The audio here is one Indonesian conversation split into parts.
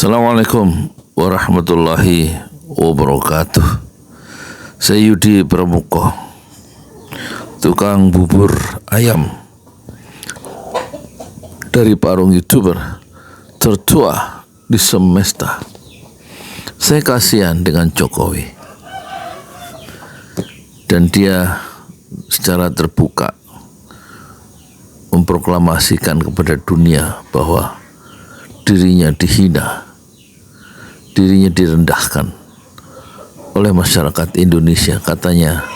Assalamualaikum warahmatullahi wabarakatuh. Saya Yudi Pramuko, tukang bubur ayam dari Parung YouTuber tertua di semesta. Saya kasihan dengan Jokowi, dan dia secara terbuka memproklamasikan kepada dunia bahwa dirinya dihina, dirinya direndahkan oleh masyarakat Indonesia. Katanya,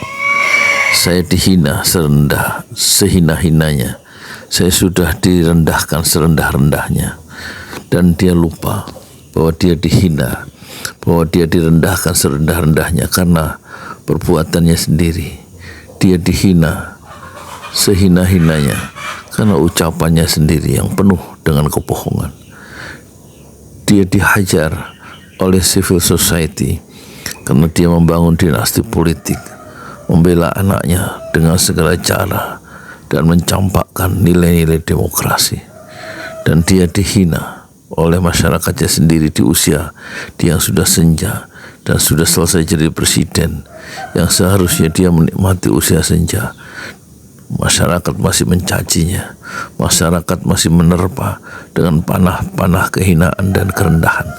saya dihina sehina-hinanya, saya sudah direndahkan serendah-rendahnya. Dan dia lupa bahwa dia dihina, bahwa dia direndahkan serendah-rendahnya karena perbuatannya sendiri. Dia dihina sehina-hinanya karena ucapannya sendiri yang penuh dengan kebohongan. Dia dihajar oleh civil society karena dia membangun dinasti politik, membela anaknya dengan segala cara dan mencampakkan nilai-nilai demokrasi. Dan dia dihina oleh masyarakatnya sendiri di usia dia yang sudah senja dan sudah selesai jadi presiden, yang seharusnya dia menikmati usia senja. Masyarakat masih mencacinya, masyarakat masih menerpa dengan panah-panah kehinaan dan kerendahan.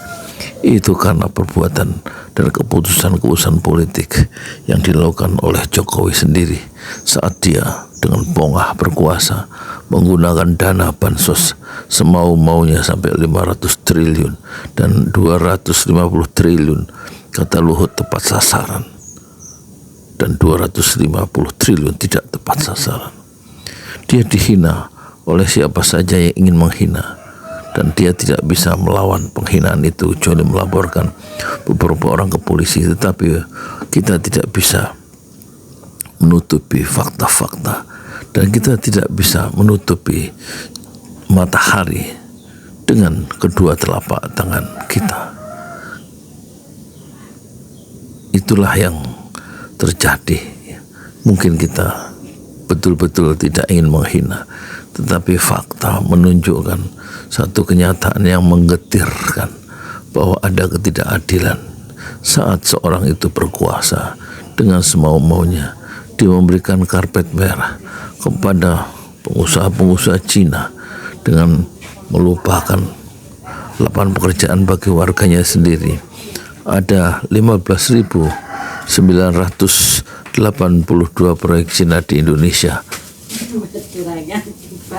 Itu karena perbuatan dan keputusan-keputusan politik yang dilakukan oleh Jokowi sendiri saat dia dengan bongah berkuasa menggunakan dana bansos semau-maunya sampai 500 triliun dan 250 triliun kata Luhut tepat sasaran, dan 250 triliun tidak tepat sasaran. Dia dihina oleh siapa saja yang ingin menghina, dan dia tidak bisa melawan penghinaan itu kecuali melaporkan beberapa orang ke polisi. Tetapi kita tidak bisa menutupi fakta-fakta, dan kita tidak bisa menutupi matahari dengan kedua telapak tangan kita. Itulah yang terjadi. Mungkin kita betul-betul tidak ingin menghina, tetapi fakta menunjukkan satu kenyataan yang menggetirkan bahwa ada ketidakadilan saat seorang itu berkuasa dengan semau-maunya. Dia memberikan karpet merah kepada pengusaha-pengusaha Cina dengan melupakan lapangan pekerjaan bagi warganya sendiri. Ada 15.982 proyek Cina di Indonesia.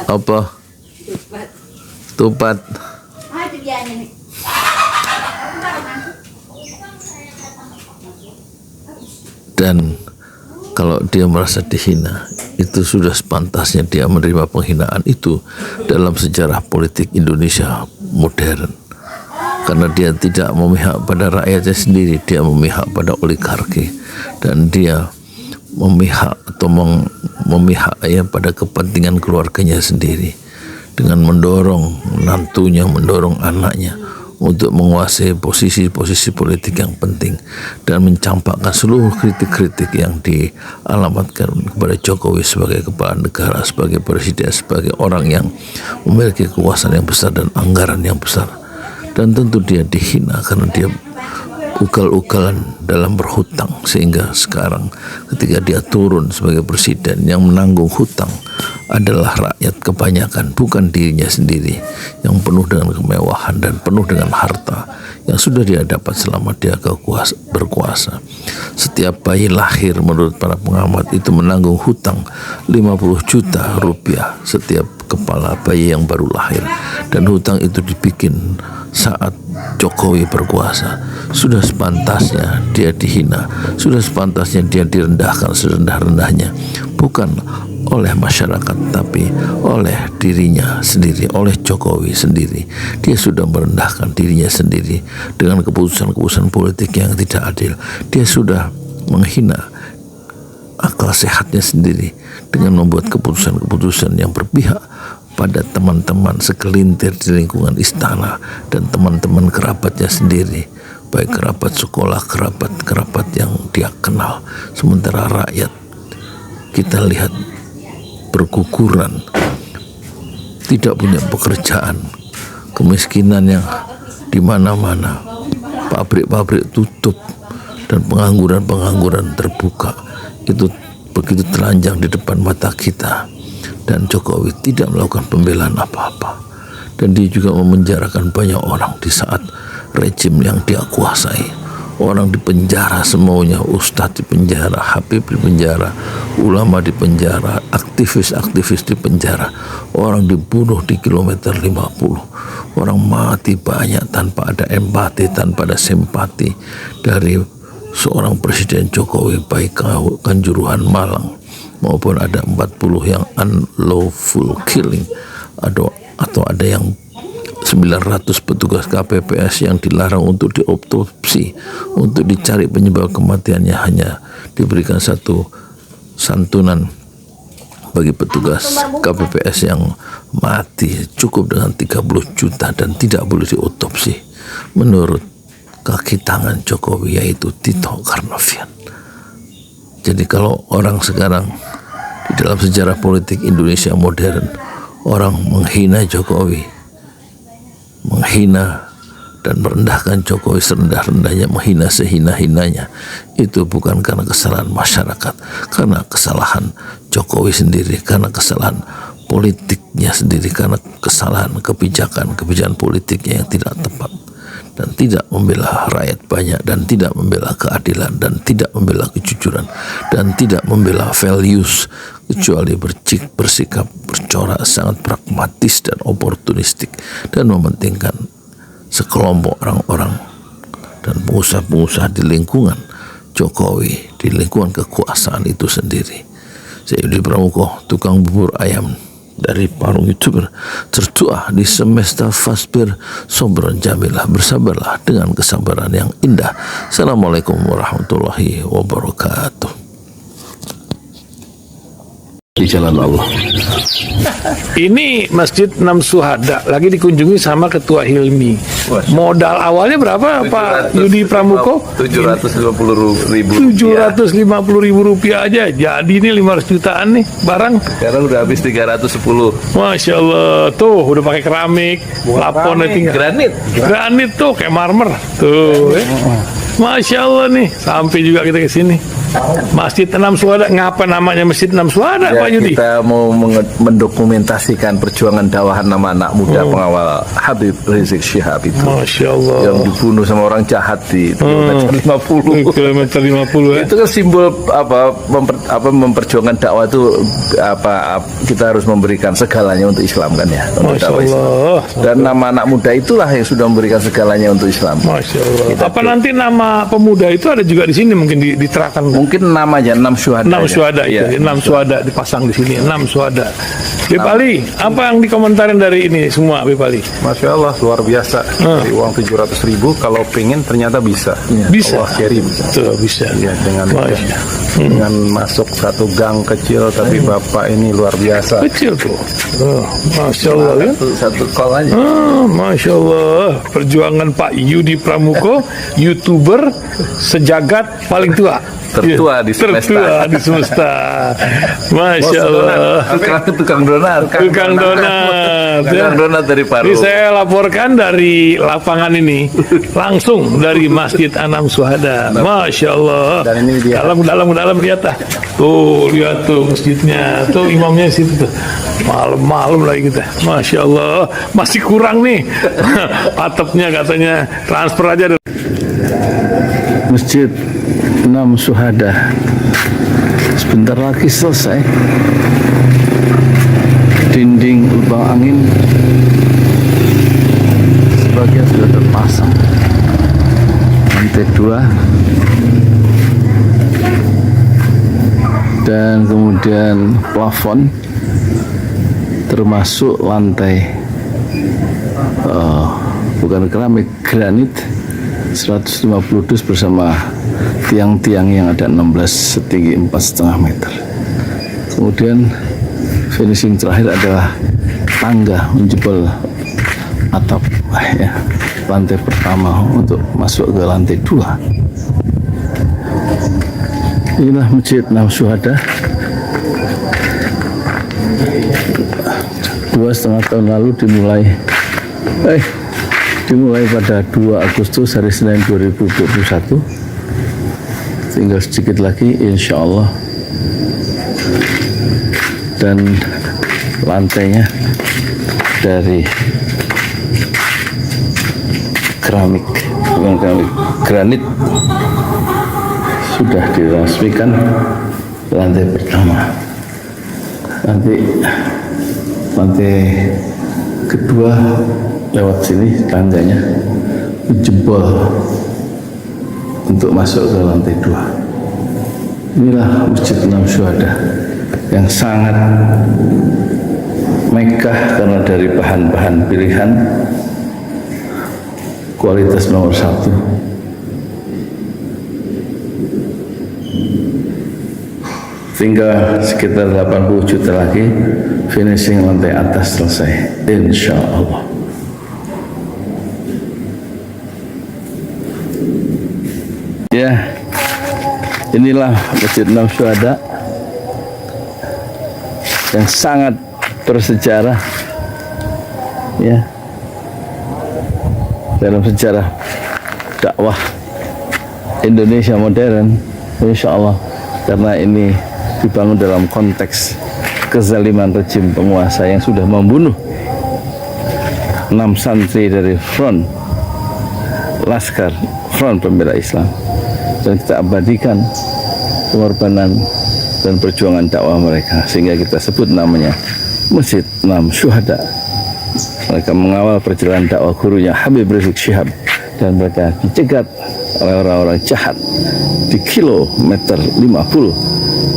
Apa? Tupat. Dan kalau dia merasa dihina, itu sudah sepantasnya dia menerima penghinaan itu dalam sejarah politik Indonesia modern. Karena dia tidak memihak pada rakyatnya sendiri, dia memihak pada oligarki, dan dia memihak atau memihak pada kepentingan keluarganya sendiri dengan mendorong menantunya, mendorong anaknya untuk menguasai posisi-posisi politik yang penting dan mencampakkan seluruh kritik-kritik yang dialamatkan kepada Jokowi sebagai kepala negara, sebagai presiden, sebagai orang yang memiliki kekuasaan yang besar dan anggaran yang besar. Dan tentu dia dihina karena dia ugal-ugalan dalam berhutang, sehingga sekarang ketika dia turun sebagai presiden, yang menanggung hutang adalah rakyat kebanyakan, bukan dirinya sendiri yang penuh dengan kemewahan dan penuh dengan harta yang sudah dia dapat selama dia berkuasa. Setiap bayi lahir menurut para pengamat itu menanggung hutang 50 juta rupiah setiap kepala bayi yang baru lahir, dan hutang itu dibikin saat Jokowi berkuasa. Sudah sepantasnya dia dihina, sudah sepantasnya dia direndahkan serendah-rendahnya, bukan oleh masyarakat tapi oleh dirinya sendiri, oleh Jokowi sendiri. Dia sudah merendahkan dirinya sendiri dengan keputusan-keputusan politik yang tidak adil. Dia sudah menghina akal sehatnya sendiri dengan membuat keputusan-keputusan yang berpihak pada teman-teman segelintir di lingkungan istana dan teman-teman kerabatnya sendiri, baik kerabat sekolah, kerabat yang dia kenal. Sementara rakyat kita lihat berguguran, tidak punya pekerjaan, kemiskinan yang di mana-mana pabrik-pabrik tutup dan pengangguran terbuka. Itu begitu telanjang di depan mata kita, dan Jokowi tidak melakukan pembelaan apa-apa, dan dia juga memenjarakan banyak orang di saat rejim yang dia kuasai. Orang di penjara semaunya, ustadz di penjara, habib di penjara, ulama di penjara, aktivis di penjara. Orang dibunuh di kilometer 50, orang mati banyak tanpa ada empati, tanpa ada simpati dari seorang Presiden Jokowi, baik Kanjuruhan Malang maupun ada 40 yang unlawful killing, atau ada yang 900 petugas KPPS yang dilarang untuk diotopsi, untuk dicari penyebab kematiannya, hanya diberikan satu santunan bagi petugas KPPS yang mati cukup dengan 30 juta dan tidak boleh diotopsi menurut kaki tangan Jokowi, yaitu Tito Karnavian. Jadi kalau orang sekarang di dalam sejarah politik Indonesia modern, orang menghina Jokowi, menghina dan merendahkan Jokowi serendah-rendahnya, menghina sehina-hinanya, itu bukan karena kesalahan masyarakat, karena kesalahan Jokowi sendiri, karena kesalahan politiknya sendiri, karena kesalahan kebijakan politiknya yang tidak tepat, dan tidak membela rakyat banyak, dan tidak membela keadilan, dan tidak membela kejujuran, dan tidak membela values, kecuali bersikap bercorak sangat pragmatis dan oportunistik, dan mementingkan sekelompok orang-orang dan pengusaha-pengusaha di lingkungan Jokowi, di lingkungan kekuasaan itu sendiri. Saya Yudi Pramuko, tukang bubur ayam dari Parung YouTuber, tertua di semesta fasbir sobron jamilah, bersabarlah dengan kesabaran yang indah. Assalamualaikum warahmatullahi wabarakatuh. Di jalan Allah. Ini Masjid Enam Syuhada lagi dikunjungi sama Ketua Hilmi. Modal awalnya berapa Pak Yudi Pramuko? 750.000 rupiah aja. Jadi ini 500 jutaan nih barang. Sekarang udah habis 310. Masya Allah, tuh udah pakai keramik, laponnya tinggal. Granit tuh kayak marmer. Tuh, Masya Allah nih, sampai juga kita ke sini. Masjid Enam Syuhada, ngapa namanya Masjid Enam Syuhada, Ya, Pak Yudi? kita mau mendokumentasikan perjuangan dakwah nama anak muda pengawal Habib Rizik Syihab itu. Masya Allah. Yang dibunuh sama orang jahat di kilometer 50. Kilometer 50 ya. Itu kan simbol memperjuangkan dakwah itu kita harus memberikan segalanya untuk Islam kan ya. Untuk Masya dakwah Islam. Allah. Dan nama anak muda itulah yang sudah memberikan segalanya untuk Islam. Masya Allah. Apa nanti nama pemuda itu ada juga di sini mungkin diterangkan? Mungkin namanya Enam Syuhada. Enam Syuhada itu, ya. 6 Syuhada dipasang di sini, 6 Syuhada. Bipali, apa yang dikomentarin dari ini semua, Bipali? Masya Allah, luar biasa. Dari uang 700.000, kalau pengen ternyata bisa. Bisa. Allah kirim. Tuh, bisa. Ya, dengan masuk satu gang kecil, tapi Bapak ini luar biasa. Kecil tuh. Masya Allah. Ya? Satu call aja. Masya Allah. Perjuangan Pak Yudi Pramuko, YouTuber sejagat paling tua. Tertua di semesta. Tertua di semesta. Masya Allah. Tukang donat. Tukang donat Dari Paru. Ini saya laporkan dari lapangan ini langsung dari Masjid Enam Syuhada. Masya Allah. Dan ini dia. Dalam lihat ah. Tuh lihat tuh masjidnya. Tuh imamnya situ tuh. Malam lagi kita. Masya Allah. Masih kurang nih. Atapnya katanya transfer aja. Masjid Enam Syuhada sebentar lagi selesai. Dinding lubang angin sebagian sudah terpasang, lantai 2 dan kemudian plafon termasuk lantai bukan keramik, granit 150 dus bersama tiang-tiang yang ada 16 setinggi 4,5 meter. Kemudian finishing terakhir adalah tangga menjebol atap ya, lantai pertama untuk masuk ke lantai 2. Inilah Masjid Enam Syuhada. 2,5 tahun lalu dimulai dimulai pada 2 Agustus hari Senin 2021. Tinggal sedikit lagi insya Allah, dan lantainya dari keramik, bukan keramik, granit sudah diresmikan lantai pertama. Nanti lantai kedua lewat sini tangganya jebol untuk masuk ke lantai 2. Inilah Masjid 6 Syuhada yang sangat megah karena dari bahan-bahan pilihan kualitas nomor 1. Tinggal sekitar 80 juta lagi finishing lantai atas selesai, insya Allah. Ya, inilah Masjid 6 Syuhada yang sangat bersejarah, ya, dalam sejarah dakwah Indonesia modern, insya Allah, karena ini dibangun dalam konteks kezaliman rejim penguasa yang sudah membunuh 6 santri dari front Laskar Front Pembela Islam, dan kita abadikan pengorbanan dan perjuangan dakwah mereka, sehingga kita sebut namanya Masjid 6 Syuhada. Mereka mengawal perjalanan dakwah gurunya Habib Rizik Syihab, dan mereka dicegat oleh orang-orang jahat di kilometer 50.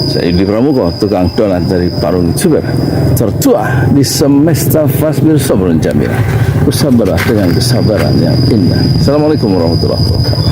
Saya Yudi Pramuko, tukang donat dari Parung Suber, tertua di semesta Fasbir Sabrun Jamila. Bersabarlah dengan kesabaran yang indah. Assalamualaikum warahmatullahi wabarakatuh.